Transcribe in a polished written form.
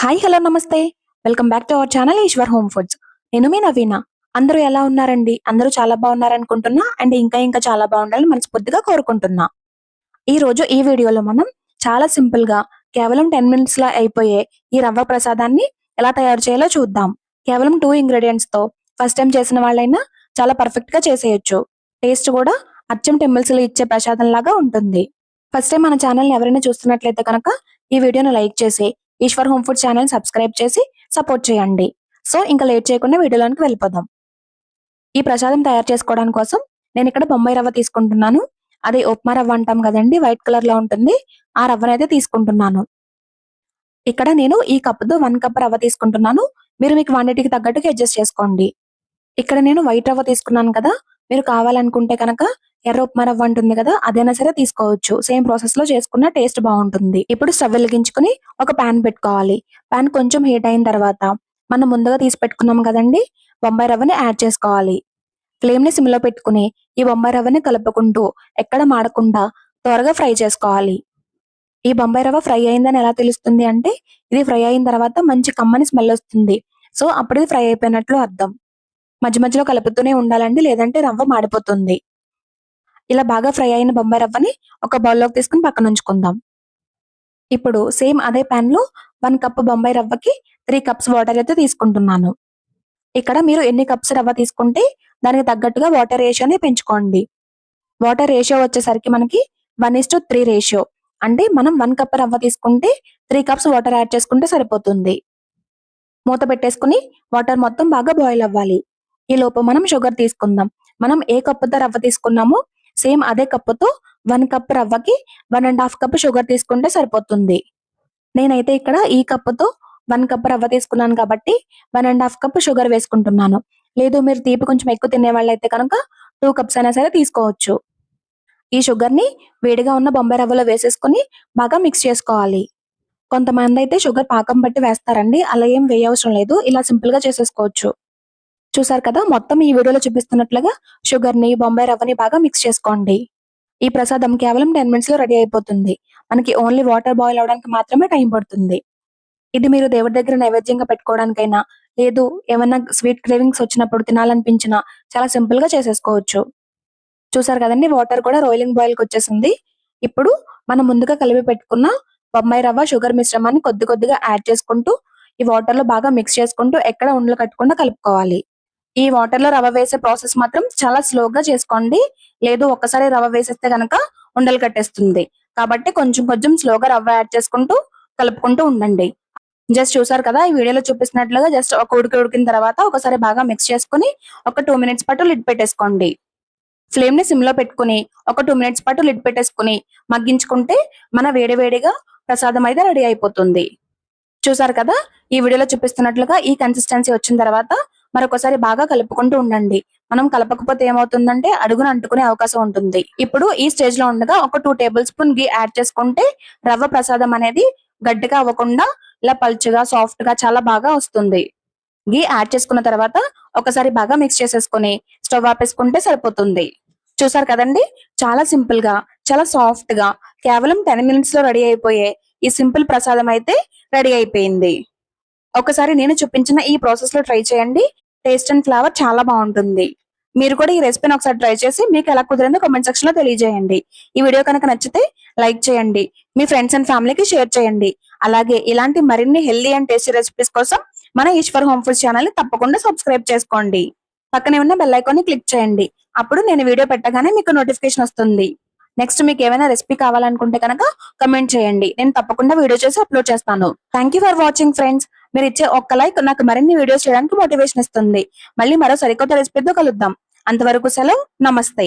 Hi hello నమస్తే. Welcome back to our channel Eshwar home foods. నేను మీ నవీన. అందరూ ఎలా ఉన్నారండి? అందరూ చాలా బాగున్నారనుకుంటున్నా. అండ్ ఇంకా చాలా బాగుండాలని మనస్ఫూర్తిగా కోరుకుంటున్నా. ఈ రోజు ఈ వీడియోలో మనం చాలా సింపుల్ గా కేవలం 10 మినిట్స్ లో అయిపోయే ఈ రవ్వ ప్రసాదాన్ని ఎలా తయారు చేయాలో చూద్దాం. కేవలం 2 ఇంగ్రీడియంట్స్ తో ఫస్ట్ టైం చేసిన వాళ్ళైనా చాలా పర్ఫెక్ట్ గా చేసేయొచ్చు. టేస్ట్ కూడా అచ్చం టెంపుల్స్ లో ఇచ్చే ప్రసాదం లాగా ఉంటుంది. ఫస్ట్ టైం మన ఛానల్ ని ఎవరైనా చూస్తున్నట్లయితే కనుక ఈ వీడియోను లైక్ చేసి Eshwar home food channel subscribe చేసి సపోర్ట్ చేయండి. సో ఇంకా లేట్ చేయకుండా వీడియోలోనికి వెళ్ళిపోదాం. ఈ ప్రసాదం తయారు చేసుకోవడం కోసం నేను ఇక్కడ బొంబాయి రవ్వ తీసుకుంటున్నాను. అది ఉప్మా రవ్వ అంటాం కదండి, వైట్ కలర్ లో ఉంటుంది. ఆ రవ్వనైతే తీసుకుంటున్నాను. ఇక్కడ నేను ఈ కప్పుతో 1 కప్ రవ్వ తీసుకుంటున్నాను. మీరు మీ క్వాంటిటీకి తగ్గట్టుగా అడ్జస్ట్ చేసుకోండి. ఇక్కడ నేను వైట్ రవ్వ తీసుకున్నాను కదా, మీరు కావాలనుకుంటే కనుక ఎర్ర ఉప్మా రవ్వ ఉంటుంది కదా, అదైనా సరే తీసుకోవచ్చు. సేమ్ ప్రాసెస్ లో చేసుకున్న టేస్ట్ బాగుంటుంది. ఇప్పుడు స్టవ్ వెలిగించుకుని ఒక పాన్ పెట్టుకోవాలి. పాన్ కొంచెం హీట్ అయిన తర్వాత మనం ముందుగా తీసి పెట్టుకున్నాం కదండి, బొంబాయి రవ్వని యాడ్ చేసుకోవాలి. ఫ్లేమ్ ని సిమ్ లో పెట్టుకుని ఈ బొంబాయి రవ్వని కలుపుకుంటూ ఎక్కడ మాడకుండా త్వరగా ఫ్రై చేసుకోవాలి. ఈ బొంబాయి రవ్వ ఫ్రై అయిందని ఎలా తెలుస్తుంది అంటే, ఇది ఫ్రై అయిన తర్వాత మంచి కమ్మని స్మెల్ వస్తుంది. సో అప్పుడు ఇది ఫ్రై అయిపోయినట్లు అర్థం. మధ్య మధ్యలో కలుపుతూనే ఉండాలండి, లేదంటే రవ్వ మాడిపోతుంది. ఇలా బాగా ఫ్రై అయిన బొంబాయి రవ్వని ఒక బౌల్లోకి తీసుకుని పక్కన ఉంచుకుందాం. ఇప్పుడు సేమ్ అదే పాన్ లో 1 కప్ బొంబాయి రవ్వకి 3 కప్స్ వాటర్ అయితే తీసుకుంటున్నాను. ఇక్కడ మీరు ఎన్ని కప్స్ రవ్వ తీసుకుంటే దానికి తగ్గట్టుగా వాటర్ రేషియోని పెంచుకోండి. వాటర్ రేషియో వచ్చేసరికి మనకి 1:3 రేషియో. అంటే మనం 1 కప్ రవ్వ తీసుకుంటే 3 కప్స్ వాటర్ యాడ్ చేసుకుంటే సరిపోతుంది. మూత పెట్టేసుకుని వాటర్ మొత్తం బాగా బాయిల్ అవ్వాలి. ఈ లోపు మనం షుగర్ తీసుకుందాం. మనం ఏ కప్పుతో రవ్వ తీసుకున్నామో సేమ్ అదే కప్పుతో 1 కప్ రవ్వకి 1.5 కప్ షుగర్ తీసుకుంటే సరిపోతుంది. నేనైతే ఇక్కడ ఈ కప్పుతో 1 కప్ రవ్వ తీసుకున్నాను కాబట్టి 1.5 కప్ షుగర్ వేసుకుంటున్నాను. లేదు మీరు తీపి కొంచెం ఎక్కువ తినే వాళ్ళైతే కనుక 2 కప్స్ అయినా సరే తీసుకోవచ్చు. ఈ షుగర్ ని వేడిగా ఉన్న బొంబాయి రవ్వలో వేసేసుకుని బాగా మిక్స్ చేసుకోవాలి. కొంతమంది అయితే షుగర్ పాకం బట్టి వేస్తారండి, అలా ఏం వేయవసరం లేదు. ఇలా సింపుల్ గా చేసేసుకోవచ్చు. చూసారు కదా, మొత్తం ఈ వీడియోలో చూపిస్తున్నట్లుగా షుగర్ ని బొంబాయి రవ్వని బాగా మిక్స్ చేసుకోండి. ఈ ప్రసాదం కేవలం 10 మినిట్స్ లో రెడీ అయిపోతుంది. మనకి ఓన్లీ వాటర్ బాయిల్ అవడానికి మాత్రమే టైం పడుతుంది. ఇది మీరు దేవుడి దగ్గర నైవేద్యంగా పెట్టుకోవడానికైనా, లేదు ఏమన్నా స్వీట్ క్రేవింగ్స్ వచ్చినప్పుడు తినాలనిపించినా చాలా సింపుల్ గా చేసేసుకోవచ్చు. చూసారు కదండి, వాటర్ కూడా రోయిలింగ్ బాయిల్ కి వచ్చేసింది. ఇప్పుడు మనం ముందుగా కలిపి పెట్టుకున్న బొంబాయి రవ్వ షుగర్ మిశ్రమాన్ని కొద్ది కొద్దిగా యాడ్ చేసుకుంటూ ఈ వాటర్ లో బాగా మిక్స్ చేసుకుంటూ ఎక్కడ ఉండలు కట్టకుండా కలుపుకోవాలి. ఈ వాటర్ లో రవ్వ వేసే ప్రాసెస్ మాత్రం చాలా స్లోగా చేసుకోండి. లేదు ఒక్కసారి రవ్వ వేసేస్తే గనక ఉండలు కట్టేస్తుంది. కాబట్టి కొంచెం కొంచెం స్లోగా రవ్వ యాడ్ చేసుకుంటూ కలుపుకుంటూ ఉండండి. జస్ట్ చూసారు కదా, ఈ వీడియోలో చూపిస్తున్నట్లుగా జస్ట్ ఒక ఉడికిన తర్వాత ఒకసారి బాగా మిక్స్ చేసుకుని ఒక 2 మినిట్స్ పాటు లిడ్ పెట్టేసుకోండి. ఫ్లేమ్ ని సిమ్ లో పెట్టుకుని ఒక 2 మినిట్స్ పాటు లిడ్ పెట్టేసుకుని మగ్గించుకుంటే మన వేడివేడిగా ప్రసాదం అయితే రెడీ అయిపోతుంది. చూసారు కదా, ఈ వీడియోలో చూపిస్తున్నట్లుగా ఈ కన్సిస్టెన్సీ వచ్చిన తర్వాత మరొకసారి బాగా కలుపుకుంటూ ఉండండి. మనం కలపకపోతే ఏమవుతుందంటే అడుగున అంటుకునే అవకాశం ఉంటుంది. ఇప్పుడు ఈ స్టేజ్ లో ఉండగా ఒక 2 టేబుల్ స్పూన్ గీ యాడ్ చేసుకుంటే రవ్వ ప్రసాదం అనేది గట్టిగా అవ్వకుండా ఇలా పల్చగా సాఫ్ట్ గా చాలా బాగా వస్తుంది. గీ యాడ్ చేసుకున్న తర్వాత ఒకసారి బాగా మిక్స్ చేసేసుకుని స్టవ్ ఆపేసుకుంటే సరిపోతుంది. చూసారు కదండి, చాలా సింపుల్ గా చాలా సాఫ్ట్ గా కేవలం 10 మినిట్స్ లో రెడీ అయిపోయే ఈ సింపుల్ ప్రసాదం అయితే రెడీ అయిపోయింది. ఒకసారి నేను చూపించిన ఈ ప్రాసెస్ లో ట్రై చేయండి. టేస్ట్ అండ్ ఫ్లేవర్ చాలా బాగుంటుంది. మీరు కూడా ఈ రెసిపీని ఒకసారి ట్రై చేసి మీకు ఎలా కుదిరిందో కామెంట్ సెక్షన్ లో తెలియజేయండి. ఈ వీడియో కనుక నచ్చితే లైక్ చేయండి, మీ ఫ్రెండ్స్ అండ్ ఫ్యామిలీకి షేర్ చేయండి. అలాగే ఇలాంటి మరిన్ని హెల్దీ అండ్ టేస్టీ రెసిపీస్ కోసం మన ఈశ్వర్ హోమ్ ఫుడ్ ఛానల్ ని తప్పకుండా సబ్స్క్రైబ్ చేసుకోండి. పక్కనే ఉన్న బెల్ ఐకాన్ ని క్లిక్ చేయండి. అప్పుడు నేను వీడియో పెట్టగానే మీకు నోటిఫికేషన్ వస్తుంది. నెక్స్ట్ మీకు ఏమైనా రెసిపీ కావాలనుకుంటే కనుక కమెంట్ చేయండి, నేను తప్పకుండా వీడియో చేసి అప్లోడ్ చేస్తాను. Thank you for watching friends. మీరు ఇచ్చే ఒక్క లైక్ నాకు మరిన్ని వీడియోస్ చేయడానికి మోటివేషన్ ఇస్తుంది. మళ్ళీ మరో సరికొత్త రెసిపీతో కలుద్దాం. అంతవరకు సెలవు, నమస్తే.